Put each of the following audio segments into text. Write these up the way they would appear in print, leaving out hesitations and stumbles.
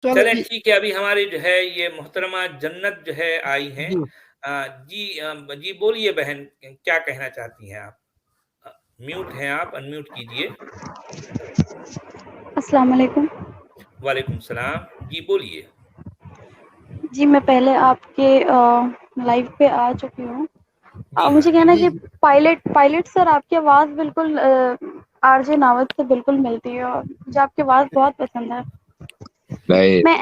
چلیں ٹھیک ہے، ابھی ہمارے جو ہے یہ محترمہ جنت جو ہے آئی ہیں. جی بولیے بہن، کیا کہنا چاہتی ہیں آپ؟ میوٹ ہیں آپ، ان میوٹ کیجئے. السلام علیکم. وعلیکم السلام. جی بولیے. جی میں پہلے آپ کے لائیو پہ آ چکی ہوں. جی ہاں مجھے جی کہنا ہے کہ پائلٹ سر آپ کی آواز بالکل آر جے ناوت سے بالکل ملتی ہے، اور مجھے آپ کی آواز بہت پسند ہے. نہیں، میں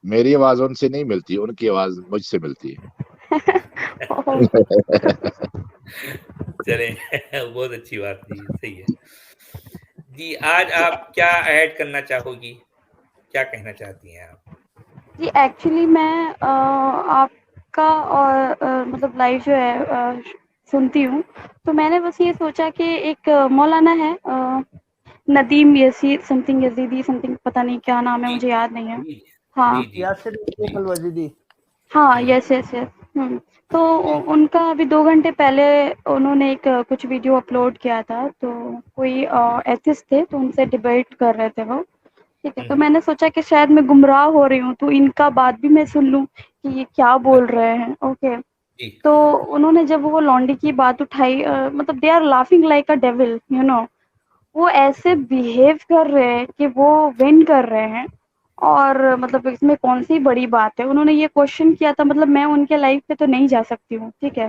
میری آواز ان سے نہیں ملتی، ان کی آواز مجھ سے ملتی چلیں بہت اچھی بات. جی صحیح ہے. جی آج آپ کیا ایڈ کرنا چاہو گی، کیا کہنا چاہتی ہیں آپ؟ جی ایکچولی میں آپ کا اور مطلب لائیو جو ہے سنتی ہوں، تو میں نے بس یہ سوچا کہ ایک مولانا ہے ندیم یزید سم تھنگ یزیدی سم تھنگ، پتہ نہیں کیا نام ہے، جی مجھے یاد نہیں ہے. جی ہاں جی جی جی الوزیدی. ہاں یس یس یس. تو جی ان کا ابھی 2 گھنٹے پہلے انہوں نے ایک کچھ ویڈیو اپلوڈ کیا تھا، تو کوئی ایتھسٹ تھے تو ان سے ڈیبیٹ کر رہے تھے وہ. ٹھیک ہے، تو میں نے سوچا کہ شاید میں گمراہ ہو رہی ہوں تو ان کا بات بھی میں سن لوں کہ یہ کیا بول رہے ہیں. اوکے. جی تو انہوں نے جب وہ لانڈی کی بات اٹھائی، مطلب they are laughing like a devil you know. وہ ایسے بیہیو کر رہے ہیں کہ وہ ون کر رہے ہیں، اور مطلب اس میں کون سی بڑی بات ہے. انہوں نے یہ کوشچن کیا تھا، مطلب میں ان کے لائف پہ تو نہیں جا سکتی ہوں، ٹھیک ہے.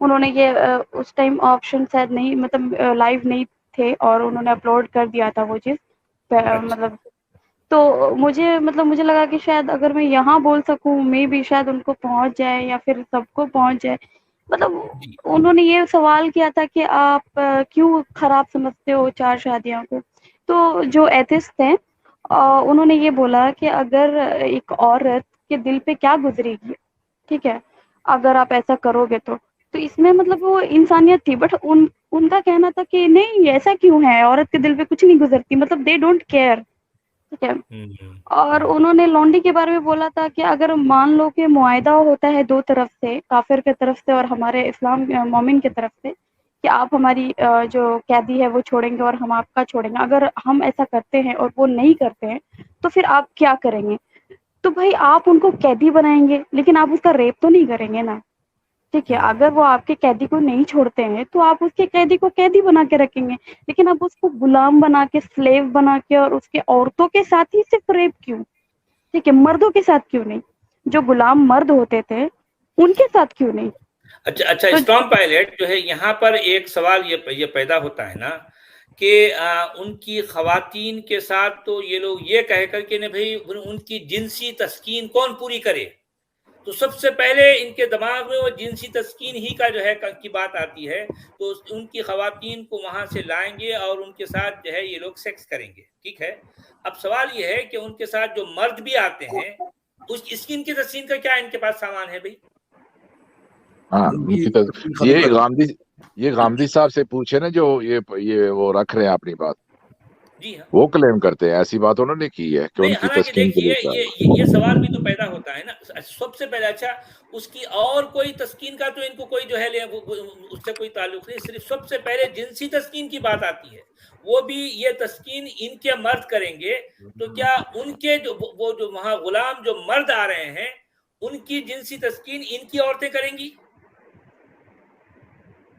انہوں نے یہ اس ٹائم آپشن شاید نہیں، مطلب لائیو نہیں تھے، اور انہوں نے اپلوڈ کر دیا تھا وہ چیز اچھا مطلب. تو مجھے لگا کہ شاید اگر میں یہاں بول سکوں میں بھی شاید ان کو پہنچ جائے، یا پھر سب کو پہنچ جائے. مطلب جی انہوں نے یہ سوال کیا تھا کہ آپ کیوں خراب سمجھتے ہو 4 شادیوں کو. تو جو ایتھسٹ ہیں انہوں نے یہ بولا کہ اگر ایک عورت کے دل پہ کیا گزرے گی، ٹھیک ہے، اگر آپ ایسا کرو گے تو اس میں مطلب وہ انسانیت تھی. بٹ ان کا کہنا تھا کہ نہیں ایسا کیوں ہے، عورت کے دل پہ کچھ نہیں گزرتی، مطلب دے ڈونٹ کیئر. ٹھیک ہے. اور انہوں نے لانڈی کے بارے میں بولا تھا کہ اگر مان لو کہ معاہدہ ہوتا ہے 2 طرف سے، کافر کی طرف سے اور ہمارے اسلام مومن کی طرف سے، کہ آپ ہماری جو قیدی ہے وہ چھوڑیں گے اور ہم آپ کا چھوڑیں گے. اگر ہم ایسا کرتے ہیں اور وہ نہیں کرتے ہیں تو پھر آپ کیا کریں گے؟ تو بھائی آپ ان کو قیدی بنائیں گے، لیکن آپ اس کا ریپ تو نہیں کریں گے نا. ٹھیک ہے. اگر وہ آپ کے قیدی کو نہیں چھوڑتے ہیں تو آپ اس کے قیدی کو قیدی بنا کے رکھیں گے، لیکن آپ اس کو غلام بنا کے، سلیو بنا کے، اور اس کے عورتوں کے ساتھ ہی صرف ریپ کیوں؟ ٹھیک ہے. مردوں کے ساتھ کیوں نہیں؟ جو غلام مرد ہوتے تھے ان کے ساتھ کیوں نہیں؟ اچھا تو اسٹام پائلٹ جو ہے، یہاں پر ایک سوال یہ پیدا ہوتا ہے نا کہ ان کی خواتین کے ساتھ تو یہ لوگ یہ کہہ کر کہ نہیں بھائی ان کی جنسی تسکین کون پوری کرے. تو سب سے پہلے ان کے دماغ میں وہ جنسی تسکین ہی کا جو ہے کی بات آتی ہے. تو ان کی خواتین کو وہاں سے لائیں گے اور ان کے ساتھ جو ہے یہ لوگ سیکس کریں گے. ٹھیک ہے. اب سوال یہ ہے کہ ان کے ساتھ جو مرد بھی آتے ہیں اس کی ان کی تسکین کا کیا ان کے پاس سامان ہے بھائی؟ ہاں. یہ غامدی صاحب سے پوچھے نا، جو یہ وہ رکھ رہے ہیں اپنی بات، جی ہاں. وہ کلیم کرتے ہیں ایسی بات انہوں نے کی ہے کہ نہیں، ان کی حالانکہ تسکین کے دیکھیے لیے. یہ سوال بھی تو پیدا ہوتا ہے نا سب سے پہلے. اچھا اس کی اور کوئی تسکین کا تو ان کو کوئی جو ہے اس سے کوئی تعلق نہیں، صرف سب سے پہلے جنسی تسکین کی بات آتی ہے. وہ بھی یہ تسکین ان کے مرد کریں گے، تو کیا ان کے وہ جو وہاں غلام جو مرد آ رہے ہیں ان کی جنسی تسکین ان کی عورتیں کریں گی؟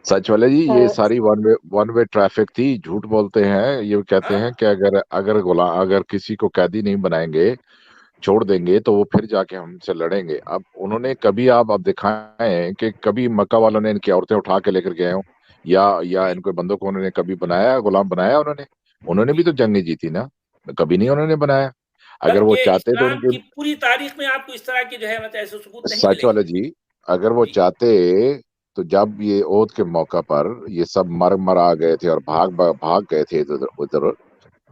سچ والے جی، یہ ساری ون وے ٹریفک تھی. جھوٹ بولتے ہیں. یہ کہتے ہاں ہیں کہ اگر کسی کو قیدی نہیں بنائیں گے، چھوڑ دیں گے، تو وہ پھر جا کے ہم سے لڑیں گے. اب انہوں نے کبھی آپ دکھائیں کہ کبھی مکہ والوں نے ان کی عورتیں اٹھا کے لے کر گئے ہوں، یا ان کو بندوں کو انہوں نے کبھی بنایا، غلام بنایا انہوں نے بھی جی. تو جنگ نہیں جیتی نا. کبھی نہیں انہوں نے بنایا. اگر وہ بلکہ چاہتے تو ان اسلام کے. کی پوری تاریخ میں آپ کو اس طرح کے جو ہے مطلب ایسے ثبوت نہیں سچ ملیں گے. والا جی، اگر وہ جی چاہتے تو جب یہ عہد کے موقع پر یہ سب مر آ گئے تھے اور بھاگ گئے تھے ادھر،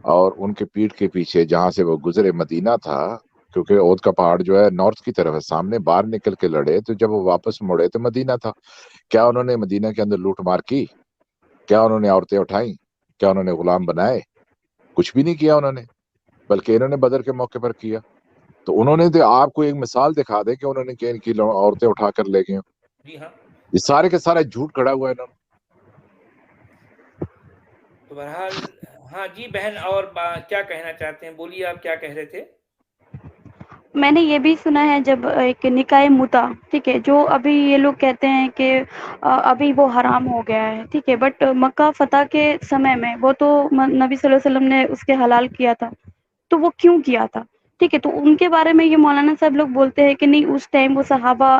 اور ان کے پیٹھ کے پیچھے جہاں سے وہ گزرے مدینہ تھا، کیونکہ عہد کا پہاڑ جو ہے نارتھ کی طرف ہے، سامنے باہر نکل کے لڑے، تو جب وہ واپس مڑے تو مدینہ تھا. کیا انہوں نے مدینہ کے اندر لوٹ مار کی؟ کیا انہوں نے عورتیں اٹھائیں؟ کیا انہوں نے غلام بنائے؟ کچھ بھی نہیں کیا انہوں نے، بلکہ انہوں نے بدر کے موقع پر کیا. تو انہوں نے تو آپ کو ایک مثال دکھا دے کہ انہوں نے ان کی عورتیں اٹھا کر لے گئے. جی ہاں. یہ سارے کے سارے جھوٹ کھڑا ہوا ہے انہوں نے. تو بہرحال ہاں جی بہن، اور کیا کہنا چاہتے ہیں؟ بولیے آپ کیا کہہ رہے تھے. میں نے یہ بھی سنا ہے جب ایک نکاح متا، ٹھیک ہے، جو ابھی یہ لوگ کہتے ہیں کہ ابھی وہ حرام ہو گیا ہے، ٹھیک ہے، بٹ مکہ فتح کے سمے میں وہ تو نبی صلی اللہ علیہ وسلم نے اس کے حلال کیا تھا، تو وہ کیوں کیا تھا؟ ٹھیک ہے، تو ان کے بارے میں یہ مولانا صاحب لوگ بولتے ہیں کہ نہیں، اس ٹائم وہ صحابہ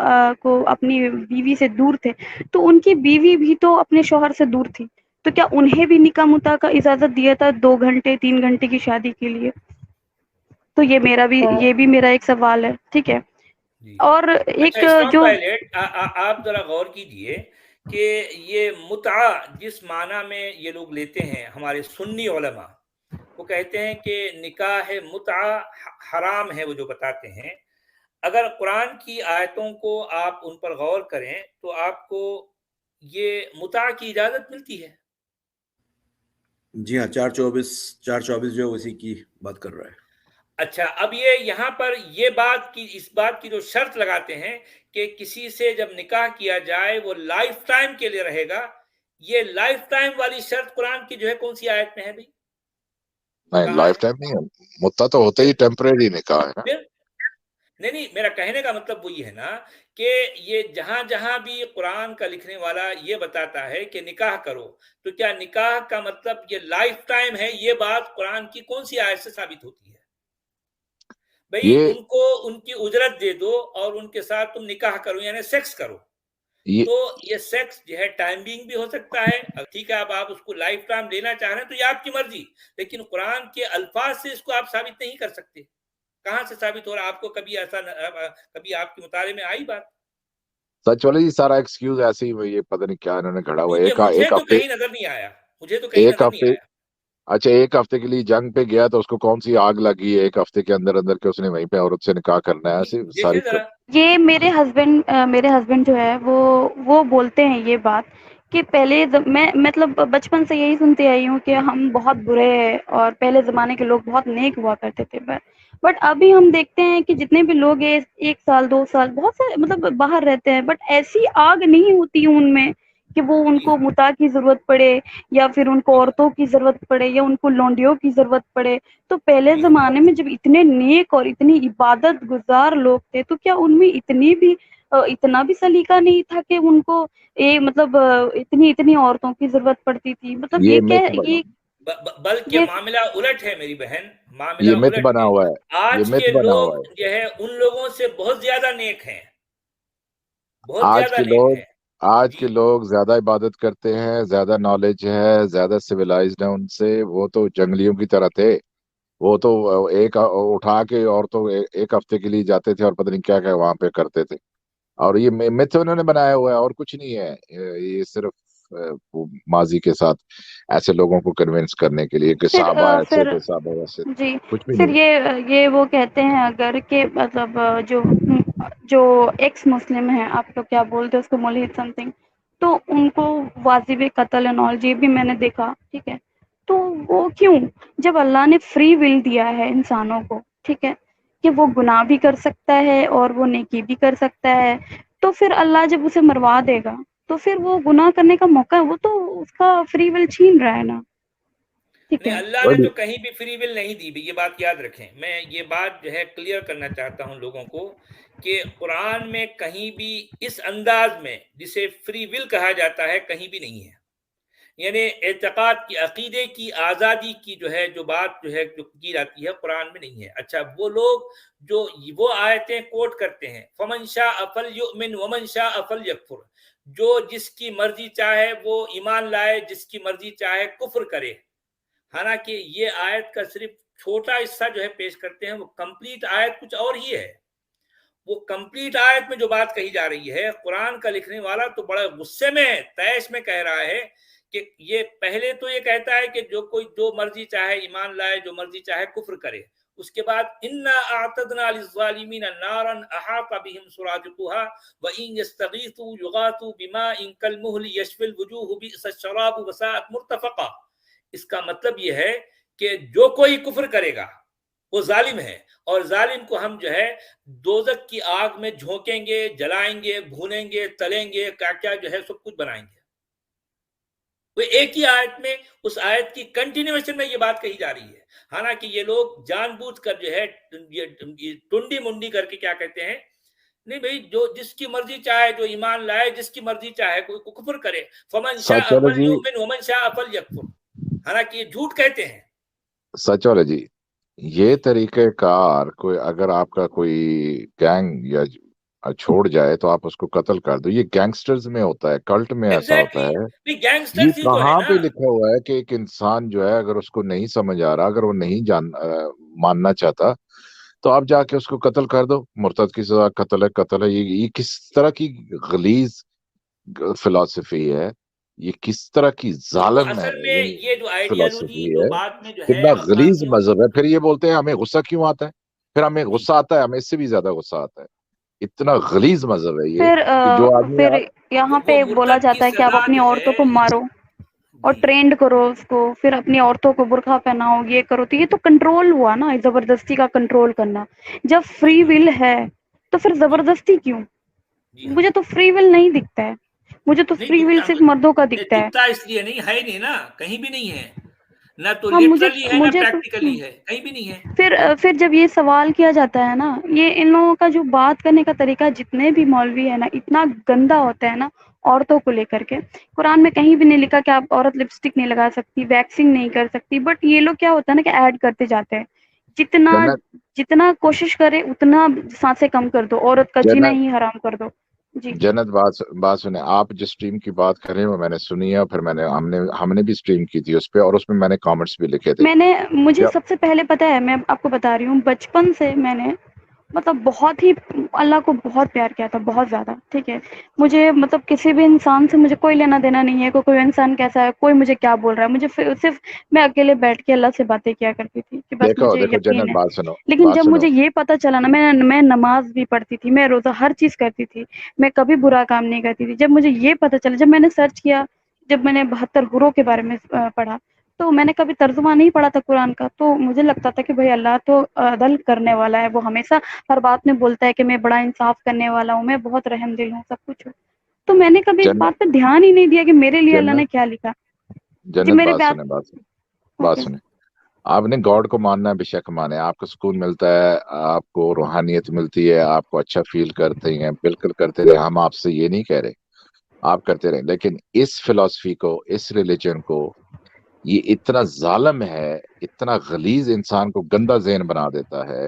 کو اپنی بیوی سے دور تھے، تو ان کی بیوی بھی تو اپنے شوہر سے دور تھی، تو کیا انہیں بھی نکاح متا کا اجازت دیا تھا 2 گھنٹے 3 گھنٹے کی شادی کے لیے؟ تو یہ بھی میرا ایک سوال ہے، ٹھیک ہے۔ جی اور اچھا، ایک اسلام جو پائلٹ آپ ذرا غور کیجئے کہ یہ متعہ جس معنی میں یہ لوگ لیتے ہیں، ہمارے سنی علماء وہ کہتے ہیں کہ نکاح متعہ حرام ہے، وہ جو بتاتے ہیں، اگر قرآن کی آیتوں کو آپ ان پر غور کریں تو آپ کو یہ متعہ کی اجازت ملتی ہے۔ جی ہاں، 424 جو اسی کی بات کر رہا ہے۔ اچھا، اب یہ یہاں پر یہ اس بات کی جو شرط لگاتے ہیں کہ کسی سے جب نکاح کیا جائے وہ لائف ٹائم کے لیے رہے گا، یہ لائف ٹائم والی شرط قرآن کی جو ہے کون سی آیت میں ہے بھائی؟ نہیں، کہاں لائف ہے؟ ٹائم نہیں ہے، مدت تو ہوتے ہی ٹیمپریری نکاح ہے نا۔ پھر نہیں، میرا کہنے کا مطلب وہی ہے نا کہ یہ جہاں جہاں بھی قرآن کا لکھنے والا یہ بتاتا ہے کہ نکاح کرو، تو کیا نکاح کا مطلب یہ لائف ٹائم ہے؟ یہ بات قرآن کی کون سی آیت سے ثابت ہوتی ہے؟ بھئی یہ ان کو ان کی اجرت دے دو اور ان کے ساتھ تم نکاح کرو، یعنی سیکس کرو، یہ تو یہ سیکس جو ہے ٹائم بینگ بھی ہو سکتا ہے، ٹھیک ہے، آپ اس کو لائف ٹائم لینا چاہ رہے ہیں تو یہ آپ کی مرضی، لیکن قرآن کے الفاظ سے اس کو آپ ثابت نہیں کر سکتے۔ کہاں سے ثابت ہو رہا؟ آپ کو کبھی کبھی آپ کے مطالعے میں آئی بات؟ سچ والے جی، سارا ایکسکیوز ایسے ہی، یہ پتہ نہیں کیا انہوں نے گھڑا ہوا ہے۔ کیونکہ مجھے ایک تو ہفتے کہیں نظر نہیں آیا، مجھے تو کہیں ایک نظر نہیں ہفتے آیا۔ اچھا، ایک ہفتے کے لیے جنگ پہ گیا تو اس کو کون سی آگ لگی ہے ایک ہفتے کے اندر اندر کہ اس نے وہیں پہ عورت سے نکاح کرنا ہے؟ ایسی ساری دیکھیں ذرا، یہ میرے ہسبینڈ جو ہے وہ بولتے ہیں یہ بات کہ پہلے میں مطلب بچپن سے یہی سنتے آئی ہوں کہ ہم بہت برے ہیں اور پہلے زمانے کے لوگ بہت نیک ہوا کرتے تھے، بٹ ابھی ہم دیکھتے ہیں کہ جتنے بھی لوگ ہیں 1 سال 2 سال بہت سے مطلب باہر رہتے ہیں، بٹ ایسی آگ نہیں ہوتی ان میں کہ وہ ان جی کو متا کی ضرورت پڑے یا پھر ان کو جی عورتوں کی ضرورت پڑے یا ان کو لونڈیوں کی ضرورت پڑے۔ تو پہلے جی زمانے میں جب اتنے نیک اور اتنی عبادت گزار لوگ تھے تو کیا ان میں اتنا بھی سلیقہ نہیں تھا کہ ان کو مطلب اتنی عورتوں کی ضرورت پڑتی تھی؟ مطلب یہ مت بنا بلکہ یہ معاملہ الٹ ہے میری بہن، معاملہ یہ مت الٹ بنا ہے۔ ہوا ہے، یہ آج مت کے بنا لوگ ہوا ہے۔ جو ہے ان لوگوں سے بہت زیادہ نیک ہیں، بہت آج زیادہ کے نیک لوگ ہیں۔ آج کے جی لوگ زیادہ عبادت کرتے ہیں، زیادہ نالج ہے، زیادہ سویلائزڈ ہے ان سے۔ وہ تو جنگلیوں کی طرح تھے، وہ تو ایک اٹھا کے عورتوں ایک ہفتے کے لیے جاتے تھے اور پتہ نہیں کیا کیا وہاں پہ کرتے تھے۔ اور یہ مت انہوں نے بنایا ہوا ہے اور کچھ نہیں ہے، یہ صرف ماضی کے ساتھ ایسے لوگوں کو کنونس کرنے کے لیے کہ صحابہ ایسے پھر تھے، صحابہ ویسے تھے، جی کچھ بھی پھر نہیں۔ یہ وہ کہتے ہیں اگر کہ مطلب جو ایکس مسلم ہیں، آپ لوگ کیا بولتے ہیں اس کو، ملحد سم تھنگ، تو ان کو واجب قتل اینڈ آل، یہ بھی میں نے دیکھا، ٹھیک ہے، تو وہ کیوں؟ جب اللہ نے فری ول دیا ہے انسانوں کو، ٹھیک ہے، کہ وہ گناہ بھی کر سکتا ہے اور وہ نیکی بھی کر سکتا ہے، تو پھر اللہ جب اسے مروا دے گا تو پھر وہ گناہ کرنے کا موقع ہے، وہ تو اس کا فری ول چھین رہا ہے نا، ٹھیک نہیں، ہے۔ اللہ نے تو کہیں بھی فری ول نہیں دی بھی، یہ بات یاد رکھیں۔ میں یہ بات جو ہے کلیئر کرنا چاہتا ہوں لوگوں کو کہ قرآن میں کہیں بھی اس انداز میں جسے فری ول کہا جاتا ہے کہیں بھی نہیں ہے، یعنی اعتقاد کی، عقیدے کی آزادی کی جو بات جو ہے جو کی جاتی ہے قرآن میں نہیں ہے۔ اچھا، وہ لوگ جو وہ آیتیں کوٹ کرتے ہیں، فمن شاء فلیؤمن ومن شاء فلیکفر، جو جس کی مرضی چاہے وہ ایمان لائے، جس کی مرضی چاہے کفر کرے، حالانکہ یہ آیت کا صرف چھوٹا حصہ جو ہے پیش کرتے ہیں، وہ کمپلیٹ آیت کچھ اور ہی ہے۔ وہ کمپلیٹ آیت میں جو بات کہی جا رہی ہے، قرآن کا لکھنے والا تو بڑے غصے میں، تیش میں کہہ رہا ہے کہ یہ پہلے تو یہ کہتا ہے کہ جو مرضی چاہے ایمان لائے، جو مرضی چاہے کفر کرے، اس کے بعد انا اعتدنا للظالمین نارا احاط بهم سرادقها وان يستغيثوا يغاثوا بماء كالمهل يشفي الوجوه بئس الشراب وساءت مرتفقا۔ اس کا مطلب یہ ہے کہ جو کوئی کفر کرے گا وہ ظالم ہے، اور ظالم کو ہم جو ہے دوزخ کی آگ میں جھونکیں گے، جلائیں گے، بھونیں گے، تلیں گے، کیا کیا جو ہے سب کچھ بنائیں گے۔ وہ ایک ہی آیت میں اس آیت کی کنٹینیویشن میں یہ بات کہی جا رہی ہے. حالانکہ یہ لوگ جان بوجھ کر جو ہے یہ ٹنڈی منڈی کر کے کیا کہتے ہیں, نہیں بھائی جو جس کی مرضی چاہے جو ایمان لائے, جس کی مرضی چاہے کوئی کفر کرے, فمن شاء فلیؤمن ومن شاء فلیکفر. حالانکہ یہ جھوٹ کہتے ہیں. سچولوجی یہ طریقہ کار کوئی اگر آپ کا کوئی گینگ یا چھوڑ جائے تو آپ اس کو قتل کر دو, یہ گینگسٹرز میں ہوتا ہے, کلٹ میں ایسا ہوتا ہے. یہ کہاں پہ لکھا ہوا ہے کہ ایک انسان جو ہے اگر اس کو نہیں سمجھ آ رہا, اگر وہ نہیں ماننا چاہتا تو آپ جا کے اس کو قتل کر دو, مرتد کی سزا قتل ہے, قتل ہے. یہ کس طرح کی غلیظ فلسفی ہے, یہ کس طرح کی ظالم ہے, یہ جو فلسفی آئیڈیالوجی ہے, بات میں جو کتنا ہے غلیظ مذہب ہے. پھر یہ بولتے ہیں ہمیں غصہ کیوں آتا ہے, پھر ہمیں غصہ آتا ہے, ہمیں اس سے بھی زیادہ غصہ آتا ہے. اتنا غلیظ مذہب ہے یہ کہ جو آدمی پھر یہاں پہ بولا جاتا ہے کہ آپ اپنی عورتوں کو مارو اور ٹرینڈ کرو اس کو, پھر اپنی عورتوں کو برقع پہناؤ, یہ کرو. تو یہ تو کنٹرول ہوا نا, زبردستی کا کنٹرول کرنا. جب فری ول ہے تو پھر زبردستی کیوں؟ مجھے تو فری ول نہیں دکھتا ہے, مجھے تو فری ول صرف مردوں کا دکھتا ہے. اس لیے نہیں ہے, نہیں نا, کہیں بھی نہیں ہے, نہ تو لٹرلی ہے نہ پریکٹیکلی ہے, کہیں بھی نہیں ہے. پھر جب یہ سوال کیا جاتا ہے نا, یہ ان لوگوں کا جو بات کرنے کا طریقہ, جتنے بھی مولوی ہے نا, اتنا گندا ہوتا ہے نا عورتوں کو لے کر کے. قرآن میں کہیں بھی نہیں لکھا کہ آپ عورت لپسٹک نہیں لگا سکتی, ویکسنگ نہیں کر سکتی, بٹ یہ لوگ کیا ہوتا ہے نا کہ ایڈ کرتے جاتے ہیں. جتنا کوشش کرے اتنا سانسیں کم کر دو, عورت کا جینا ہی حرام کر دو. جی جنت بات سنیں, آپ جس ٹیم کی بات کر رہے ہیں وہ میں نے سنی ہے, اور پھر ہم نے بھی اسٹریم کی تھی اس پہ, اور اس میں نے کامنٹس بھی لکھے تھے. مجھے سب سے پہلے پتا ہے, میں آپ کو بتا رہی ہوں, بچپن سے میں نے مطلب بہت ہی اللہ کو بہت پیار کیا تھا, بہت زیادہ. ٹھیک ہے, مجھے مطلب کسی بھی انسان سے مجھے کوئی لینا دینا نہیں ہے, کوئی انسان کیسا ہے, کوئی مجھے کیا بول رہا ہے, مجھے صرف میں اکیلے بیٹھ کے اللہ سے باتیں کیا کرتی تھی کہ بس مجھے دیکھو یقین جنت ہے. بات سنو, لیکن جب مجھے یہ پتا چلا نا, میں نماز بھی پڑھتی تھی, میں روزہ ہر چیز کرتی تھی, میں کبھی برا کام نہیں کرتی تھی. جب مجھے یہ پتا چلا, جب میں نے سرچ کیا, جب میں نے 72 گروہ کے بارے میں پڑھا, تو میں نے کبھی ترجمہ نہیں پڑھا تھا قرآن کا, تو مجھے لگتا تھا کہ بھائی اللہ تو عدل کرنے والا ہے, وہ ہمیشہ ہر بات میں بولتا ہے کہ میں بڑا انصاف کرنے والا ہوں, میں بہت رحم دل ہوں, سب کچھ ہوں. تو میں نے کبھی اس بات پہ دھیان ہی نہیں دیا کہ میرے لیے اللہ نے کیا لکھا. جنت بات سنیں, آپ نے گاڈ کو ماننا ہے, بے شک مانے, آپ کو سکون ملتا ہے, آپ کو روحانیت ملتی ہے, آپ کو اچھا فیل کرتے ہیں, بالکل کرتے رہے, ہم آپ سے یہ نہیں کہہ رہے, آپ کرتے رہے. لیکن اس فلسفی کو, اس ریلیجن کو, یہ اتنا ظالم ہے, اتنا غلیظ, انسان کو گندا ذہن بنا دیتا ہے,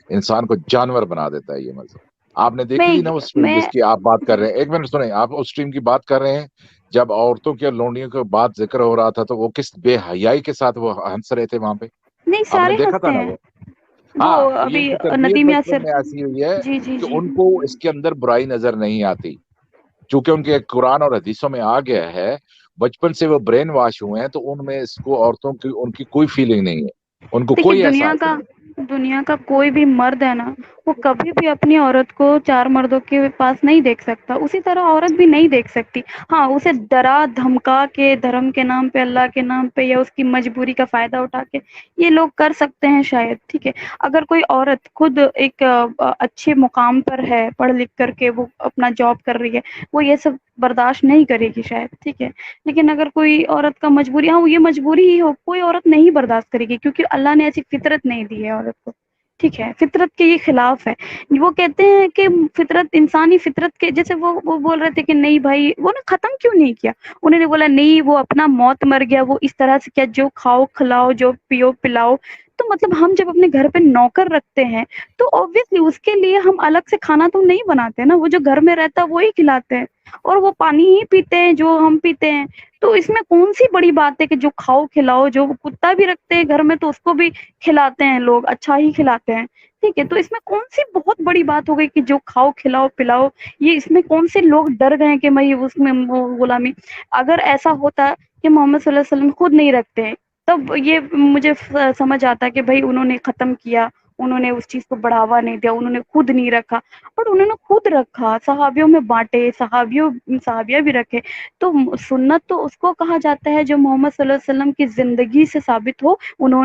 انسان کو جانور بنا دیتا ہے یہ مذہب. آپ نے دیکھی تھی نا وہ اسٹریم جس کی آپ بات کر رہے ہیں, ایک منٹ سنیں, آپ اس اسٹریم کی بات کر رہے ہیں, جب عورتوں کے لونڈیوں کے بات ذکر ہو رہا تھا تو وہ کس بے حیائی کے ساتھ وہ ہنس رہے تھے وہاں پہ, نہیں, آپ نے سارے دیکھا تھا ہنستے نا ہیں. وہ. ہاں, تو یہ ابھی ان کی تربیت ندیم بچپن یاسر, میں ایسی ہوئی ہے جی جی کہ جی, ان کو اس کے اندر برائی نظر نہیں آتی, چونکہ ان کے قرآن اور حدیثوں میں آ گیا ہے, بچپن سے وہ برین واش ہوئے ہیں, تو ان میں اس کو عورتوں کی, ان کی کوئی فیلنگ نہیں ہے, ان کو دیکھیے کوئی احساس نہیں. دنیا کا کوئی بھی مرد ہے نا, وہ کبھی بھی اپنی عورت کو 4 مردوں کے پاس نہیں دیکھ سکتا, اسی طرح عورت بھی نہیں دیکھ سکتی. ہاں, اسے ڈرا دھمکا کے, دھرم کے نام پہ, اللہ کے نام پہ, یا اس کی مجبوری کا فائدہ اٹھا کے یہ لوگ کر سکتے ہیں شاید. ٹھیک ہے, اگر کوئی عورت خود ایک اچھے مقام پر ہے, پڑھ لکھ کر کے وہ اپنا جاب کر رہی ہے, وہ یہ سب برداشت نہیں کرے گی شاید. ٹھیک ہے, لیکن اگر کوئی عورت کا مجبوری, ہاں وہ یہ مجبوری ہی ہو, کوئی عورت نہیں برداشت کرے گی, کیونکہ اللہ نے ایسی فطرت نہیں دی ہے عورت کو. ٹھیک ہے, فطرت کے یہ خلاف ہے. وہ کہتے ہیں کہ فطرت, انسانی فطرت کے جیسے وہ بول رہے تھے کہ نہیں بھائی, وہ نے ختم کیوں نہیں کیا. انہوں نے بولا نہیں, وہ اپنا موت مر گیا, وہ اس طرح سے کیا, جو کھاؤ کھلاؤ, جو پیو پلاؤ. تو مطلب ہم جب اپنے گھر پہ نوکر رکھتے ہیں تو obviously اس کے لیے ہم الگ سے کھانا تو نہیں بناتے نا, وہ جو گھر میں رہتا ہے وہی کھلاتے ہیں, اور وہ پانی ہی پیتے ہیں جو ہم پیتے ہیں. تو اس میں کون سی بڑی بات ہے کہ جو کھاؤ کھلاؤ, جو کتا بھی رکھتے ہیں گھر میں تو اس کو بھی کھلاتے ہیں لوگ, اچھا ہی کھلاتے ہیں. ٹھیک ہے, تو اس میں کون سی بہت بڑی بات ہو گئی کہ جو کھاؤ کھلاؤ پلاؤ, یہ اس میں کون سے لوگ ڈر گئے کہ میں اس میں غلامی. اگر ایسا ہوتا کہ محمد صلی اللہ علیہ وسلم خود نہیں رکھتے ہیں, تب یہ مجھے سمجھ آتا کہ بھائی انہوں نے ختم کیا, انہوں نے اس چیز کو بڑھاوا نہیں دیا, انہوں نے خود نہیں رکھا. بٹ انہوں نے خود رکھا, صحابیوں میں بانٹے, صحابیہ بھی رکھے. تو سنت تو اس کو کہا جاتا ہے جو محمد صلی اللہ علیہ وسلم کی زندگی سے ثابت ہو, انہوں